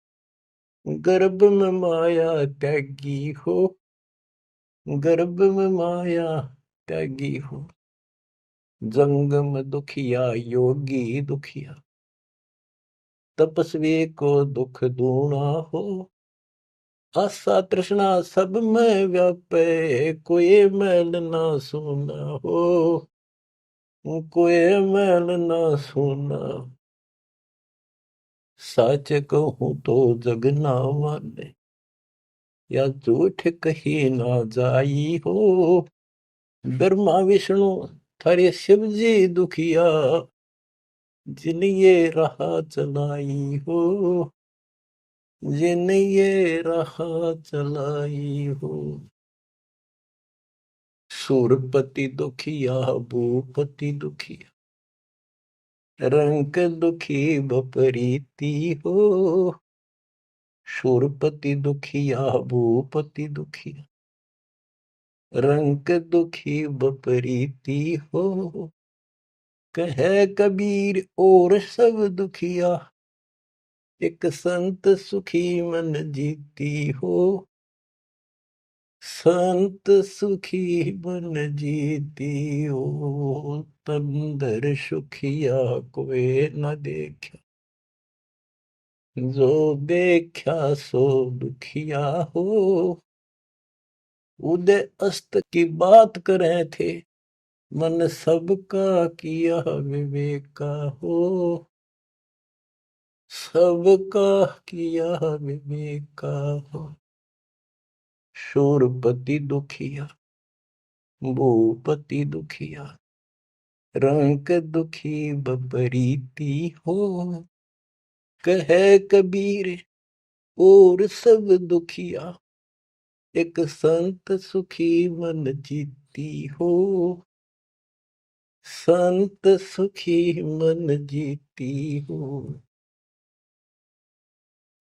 गर्भ में माया त्यागी हो, गर्भ में माया त्यागी हो। जंगम दुखिया योगी दुखिया, तपस्वी को दुख दूना हो। आशा तृष्णा सब में व्यापे, कोई मैल ना सुना हो, कोई मैल ना सुना। सच कहूं तो जग ना माने, या झूठ कही ना जाई हो। ब्रह्मा विष्णु थारे शिव जी दुखिया, जिन ये राह चलाई हो, जिन ये राह चलाई हो। सूरपति दुखिया भूपति दुखिया, रंक दुखी बपरीती हो। सूरपति दुखिया भूपति दुखिया, रंक दुखी बपरीती हो। कहे कबीर और सब दुखिया, एक संत सुखी मन जीती हो। संत सुखी मन जीती हो, तंदर सुखिया कोई न देखा, जो देखा सो दुखिया हो। उदय अस्त की बात करे थे, मन सबका किया विवेका हो। सबका किया विवेका हो। शूरपति दुखिया भूपति दुखिया, रंक दुखी बपरीती हो। कहे कबीर और सब दुखिया, एक संत सुखी मन जीती हो। संत सुखी मन जीती हो।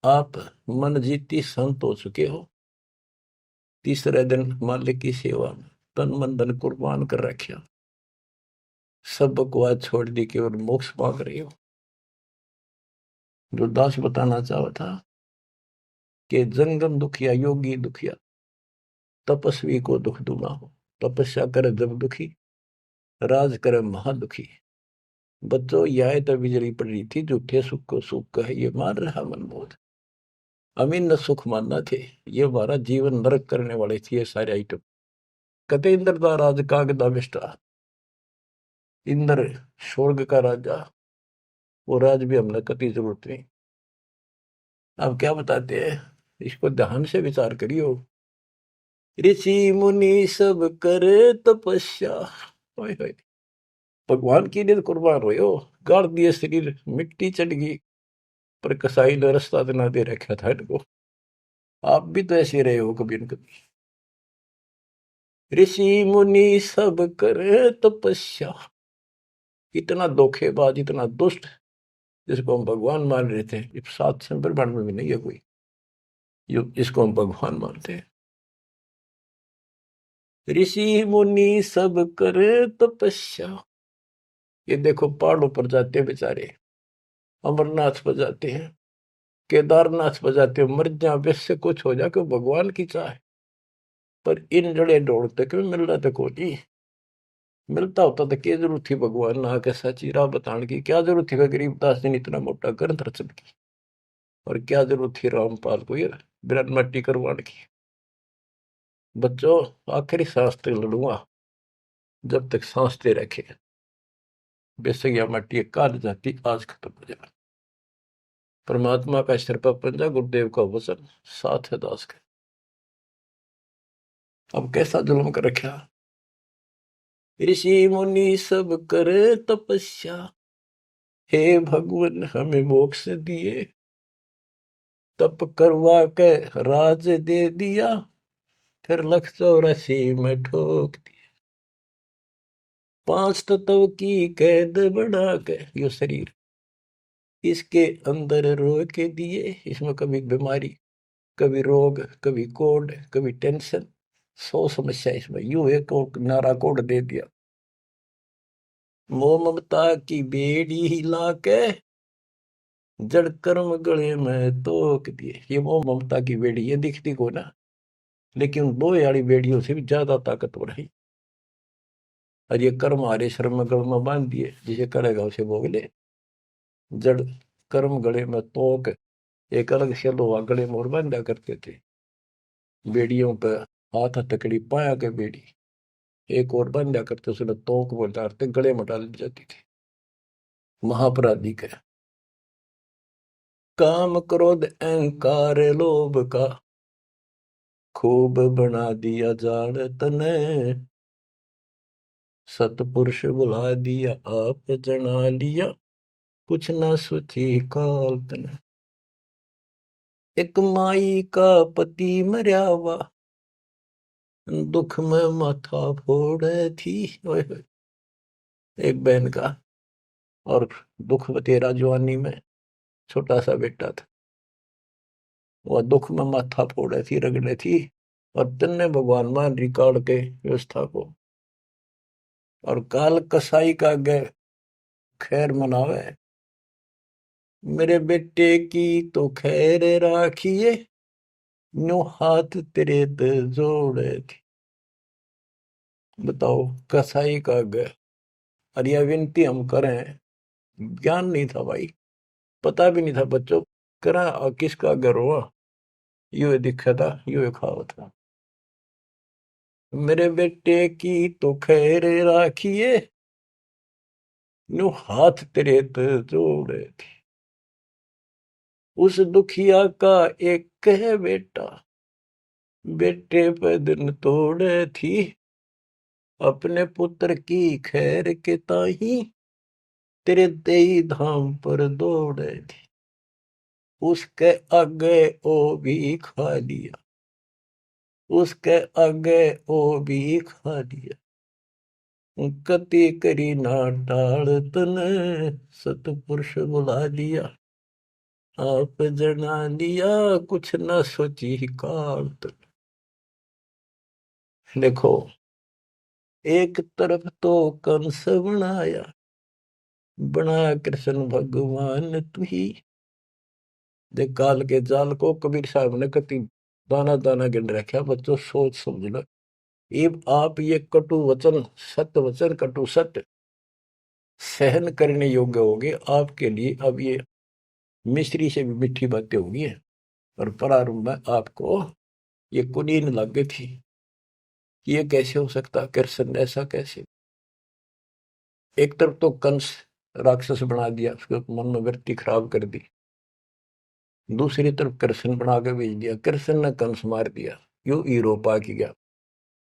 आप मन जीती संत हो चुके हो। तीसरे दिन मालिक की सेवा में तन मन धन कुर्बान कर रखा, सब बकवास छोड़ दी केवल मोक्ष मांग रही हो। जो दास बताना चाहा था कि जंगम दुखिया योगी दुखिया, तपस्वी को दुख दूना हो। तपस्या करे जब दुखी, राज करे महादुखी। बच्चों यह तो बिजली पड़ रही थी, झूठे सुख को सुख कहे ये मान रहा मनमोद। अमीन न सुख मानना थे, ये हमारा जीवन नरक करने वाले थे ये सारे आइटम। कते इंद्र का राज कागदा बिष्टा, इंद्र स्वर्ग का राजा, वो राज भी हमने कति जरूरत नहीं। अब क्या बताते हैं, इसको ध्यान से विचार करियो। ऋषि मुनि सब करे तपस्या, ओए होए, भगवान की लिए कुर्बान हो, गाड़ दिए शरीर, मिट्टी चढ़ गई, पर कसाई ने रास्ता ना दे रखा था इनको। आप भी तो ऐसे रहे हो कभी न कभी। ऋषि मुनि सब करे तपस्या, इतना धोखेबाज इतना दुष्ट जिसको हम भगवान मान रहे थे, सात संप्रमण में भी नहीं है कोई जिसको हम भगवान मानते हैं। ऋषि मुनि सब करे तपस्या, ये देखो पहाड़ों पर जाते हैं बेचारे, अमरनाथ पर जाते हैं, केदारनाथ पर जाते हैं, मर जा वैसे कुछ हो जाए भगवान की चाह, पर इन जड़े ढोड़ते क्यों मिल रहा था कोई। मिलता होता तो क्या जरूरत थी भगवान ना के सच्ची राह बताने की, क्या जरूरत थी गरीबदास जी ने इतना मोटा ग्रंथ रचन की, और क्या जरूरत थी रामपाल को ये बिरन मट्टी करवाने की। बच्चों आखिरी सांस तक लड़ूंगा, जब तक सांस दे रखे, बेशक यह मट्टी काट जाती आज खत्म हो जाए। परमात्मा का सिर पर पंजा, गुरुदेव का वचन साथ है दास के। अब कैसा जुल्म कर रखा। ऋषि मुनि सब करे तपस्या, हे भगवान हमें मोक्ष दिए, तप करवा के राज दे दिया, फिर 184 में ठोक दिया। 5 तत्व की कैद बढ़ा के यो शरीर इसके अंदर रोक के दिए। इसमें कभी बीमारी, कभी रोग, कभी कोढ़, कभी टेंशन, 100 समस्या इसमें। यूं एक और नारा कोड दे दिया, मोह ममता की बेड़ी हिला के जड़ कर्म गले में तोक दिए। ये मोह ममता की बेड़ी ये दिखती को ना, लेकिन दो यारी बेड़ियों से भी ज्यादा ताकतवर है। और ये कर्म हमारे शर्म गल में बांध दिए, जिसे करेगा उसे भोग ले। जड़ कर्म गले में तोक, एक अलग से लोहा गले में और बांधा करते थे। बेड़ियों पे हाथ हथकड़ी पाया के बेड़ी एक और बांधा करते, उसने तोक में डालते गले में डाल दी जाती थी। महापराधी का काम क्रोध अहंकार लोभ का खूब बना दिया जाड़ तने, सतपुरुष बुला दिया आप जना लिया कुछ ना सोची काल तने। एक माई का पति मर्यावा दुख में माथा फोड़े थी। ओए होए। एक बहन का और दुख तेरा जवानी में छोटा सा बेटा था, वह दुख में माथा फोड़े थी, रगड़े थी। और तन्ने भगवान मान रिकॉर्ड के व्यवस्था को, और काल कसाई का गे खैर मनावे, मेरे बेटे की तो खैर राखिए नो हाथ तेरे ते जोड़े थी। बताओ, कसाई का गे। और यह विनती हम करें, ज्ञान नहीं था भाई, पता भी नहीं था बच्चों, करा और किसका घर हुआ, यू दिखा था, यू खावा था। मेरे बेटे की तो खैर राखिए नो हाथ तेरे ते जोड़े थी। उस दुखिया का एक है बेटा, बेटे पे दिन तोड़े थी। अपने पुत्र की खैर के ताही तेरे देई धाम पर दौड़े थी। उसके आगे ओ भी खा लिया, उसके आगे ओ भी खा लिया। कति करी ना टाल तने, सतपुरुष बुला लिया आप जना लिया कुछ न सोची काल तन। देखो, एक तरफ तो कंस बनाया, बनाया कृष्ण भगवान तू ही। देख काल के जाल को कबीर साहब ने कति दाना दाना गिन रखा। बच्चों सोच समझ लो, ये आप ये कटु वचन, सत्य वचन कटु सत्य सहन करने योग्य होगे आपके लिए। अब ये मिश्री से भी मीठी बातें होगी। और प्रारंभ में आपको ये कुनीन लग गई थी, ये कैसे हो सकता, कृष्ण ऐसा कैसे। एक तरफ तो कंस राक्षस बना दिया, उसके मन में वृत्ति खराब कर दी। दूसरी तरफ कृष्ण बना के भेज दिया, कृष्ण ने कंस मार दिया, यू हीरो पा की गया।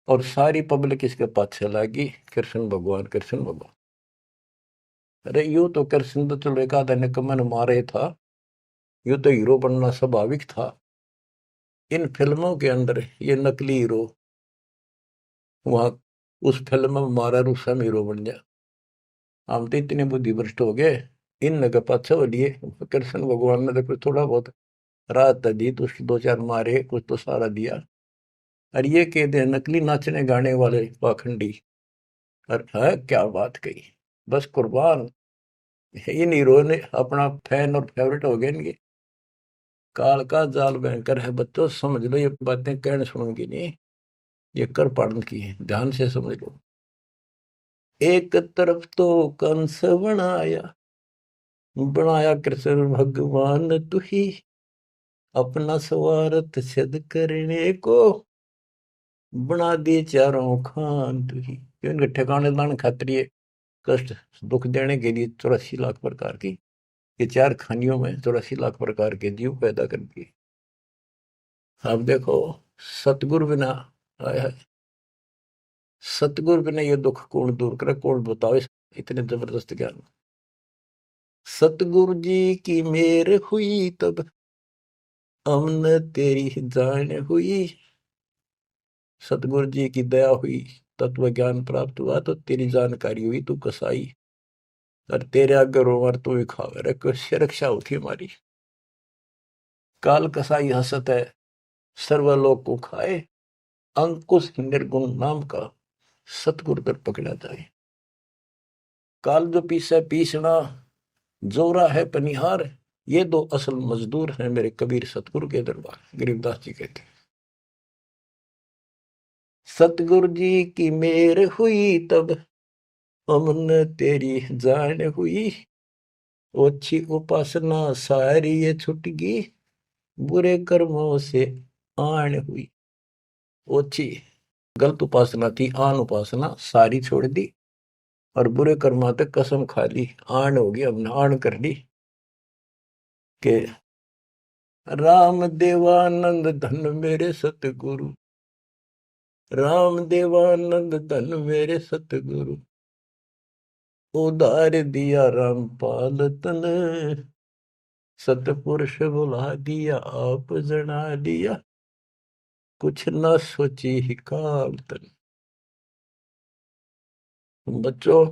और सारी पब्लिक इसके पाछे लगी, कृष्ण भगवान कृष्ण भगवान। अरे यू तो कृष्ण तो चलो एक आधा निकम्मा ने मारे था, यू तो हीरो बनना स्वाभाविक था। इन फिल्मों के अंदर ये नकली हीरो, वहां उस फिल्म में मारा रूसम हीरो बन गया। हम तो इतने बुद्धि भ्रष्ट हो गए, इन का पाछा हो लिए। कृष्ण भगवान ने तो थोड़ा बहुत राहत दी, तो उसके दो चार मारे, कुछ तो सारा दिया। और ये कह दे नकली नाचने गाने वाले पाखंडी। और है क्या बात कही, बस कुर्बान। इन हीरो ने अपना फैन और फेवरेट हो गए इनके। काल का जाल भयंकर है बच्चों, समझ लो। ये बातें कहने सुनूंगी नहीं, ये कर पाड़न की है, ध्यान से समझ लो। एक तरफ तो कंस बनाया, बनाया कृष्ण भगवान तू ही। अपना स्वार्थ सिद्ध करने को बना दिए चारों खान तू ही। इनके ठिकाने दान खातिर कष्ट दुख देने के लिए 84 लाख प्रकार की, ये चार खानियों में 84 लाख प्रकार के जीव पैदा कर दिए। अब देखो, सतगुरु बिना आया है, सतगुरु बिना ये दुख कौन दूर करे, कौन बताओ इतने जबरदस्त ज्ञान। सतगुरु जी की मेर हुई तब हमने तेरी जान हुई। सतगुरु जी की दया हुई, तत्व ज्ञान प्राप्त हुआ, तो तेरी जानकारी हुई, तू कसाई। और तेरे आगे रोवर तू ही खावे रे, कैसे रक्षा होती हमारी। काल कसाई हसत है, सर्वलोक को खाए। अंकुश निर्गुण नाम का सतगुरु दर पकड़ा जाए। काल जो पीसे पीसना, जोरा है पनिहार, ये दो असल मजदूर हैं मेरे कबीर सतगुरु के दरबार। गरीबदास जी कहते हैं, सतगुरु जी की मेर हुई तब हमने तेरी जान हुई, ओछी उपासना सारी ये छुट गई, बुरे कर्मों से आन हुई। ओछी गलत उपासना थी, आन उपासना सारी छोड़ दी, और बुरे कर्मा तक कसम खा ली, आन होगी, हमने आन कर ली के राम देवानंद धन मेरे सतगुरु, राम देवानंद धन मेरे सतगुरु, उधार दिया रामपाल तन, सतपुरुष बुला दिया आप जना दिया, कुछ न सोची ही काल तन। बच्चों,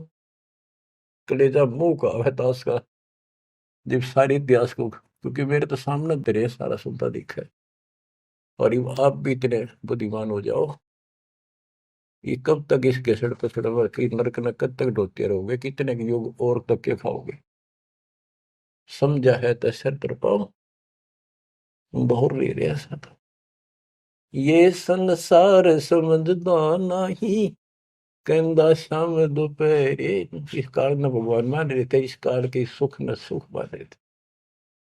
कलेजा मुंह का है ताश का, जब सारे इतिहास को, क्योंकि मेरे तो सामने तेरे सारा सुनता दिखा है, और ये आप भी इतने बुद्धिमान हो जाओ, ये कब तक इस घसड़ पसड़ की नरक न कब तक ढोते रहोगे, कितने युग और तक के खाओगे। समझा है तो सर तर पाओ, बहुर ले रहा सा था। ये संसार समझदा नहीं, कहंदा शाम दोपहरे, इस काल न भगवान मान रहे थे, इस काल के सुख न सुख मान रहे थे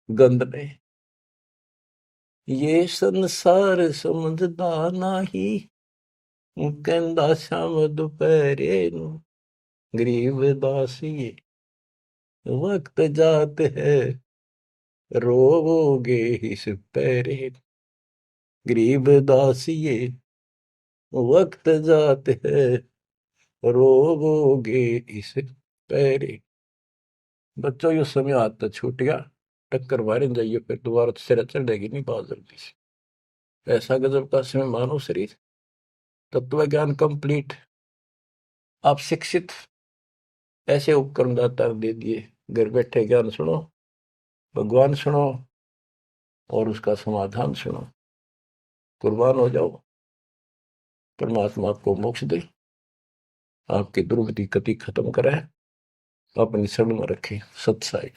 गंद ने। ये संसार समझदा नहीं, कहंदा शाम दोपहरे, गरीब दासी वक्त जात है, रोवोगे इस पैरे, गरीब दासिये वक्त जात है, रोवोगे इस पैरे। बच्चों, ये समय आता छूट गया, टक्कर मारे जाइए, फिर दोबारा तो सिर चढ़ जाएगी नहीं बहुत जल्दी से। ऐसा गजब का समय मानो शरीर, तत्व ज्ञान कंप्लीट, आप शिक्षित, ऐसे उपकरण दाता दे दिए, घर बैठे ज्ञान सुनो, भगवान सुनो, और उसका समाधान सुनो, कुर्बान हो जाओ, परमात्मा आपको मोक्ष दे, आपकी दुर्गति कति खत्म करे, अपनी शरण में रखे। सत्साई।